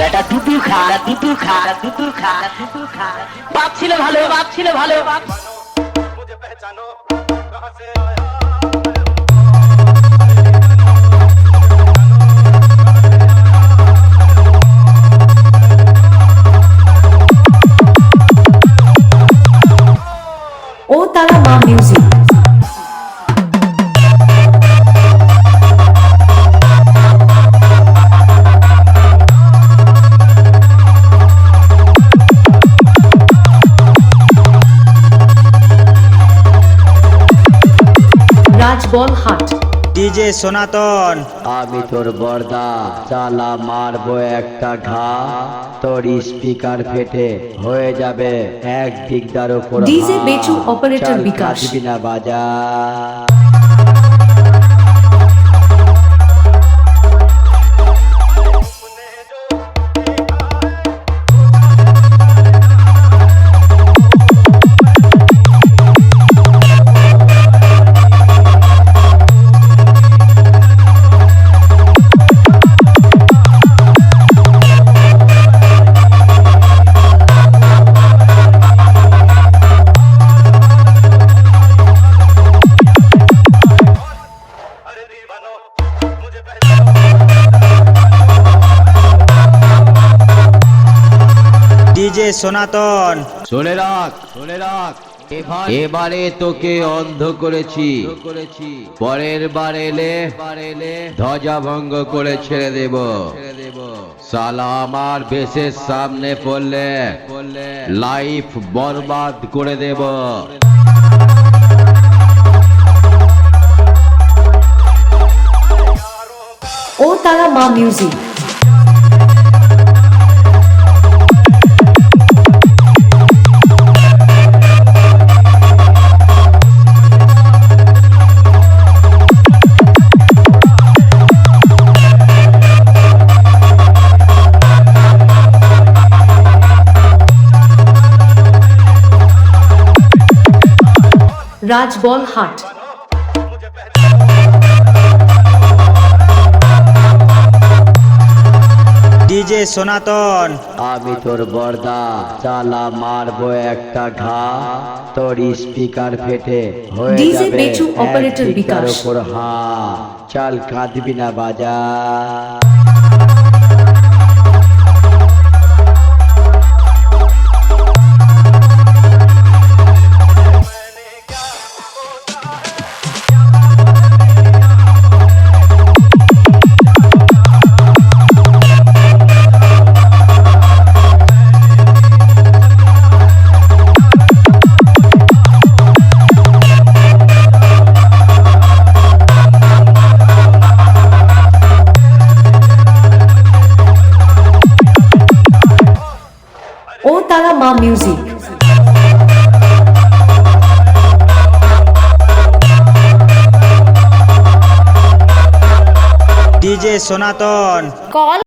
বেটা দুধু খা দুধু খা দুধু খা দুধু খা। বাপ ছিল ভালো, বাপ ছিল ভালো। मुझे पहचानो कहां से आया। ও তারা মা মিউজিক। রাজবল হাট। ডিজে সনাতন। আমি তোর বর্দা চালা মারবো একটা ঘা, তোর স্পিকার ফেটে হয়ে যাবে এক দিকদার ওপর। ডিজে বেচু অপারেটর বিকাশ। বিনা বাজা। ডিজে সনাতন। শুনে রাখ, শুনে রাখ, এবারে তোকে অন্ধ করেছি, পরের বার এলে ধ্বজা ভঙ্গ করে ছেড়ে দেব। সালা আমার বেশের সামনে পড়লে লাইফ বরবাদ করে দেব। ও তারা মা মিউজিক। রাজবল হাট। ডিজে সনাতন। আমি তোর বর্দা চালা মারবো একটা ঘা, তোর স্পিকার ফেটে হয়ে ডিজে যাবে বেচু অপারেটর এক দিকদার বিকাশ। ওপর হা। চাল কাঁদবি না বাজা। ও তারা মা মিউজিক। ডিজে সনাতন। কল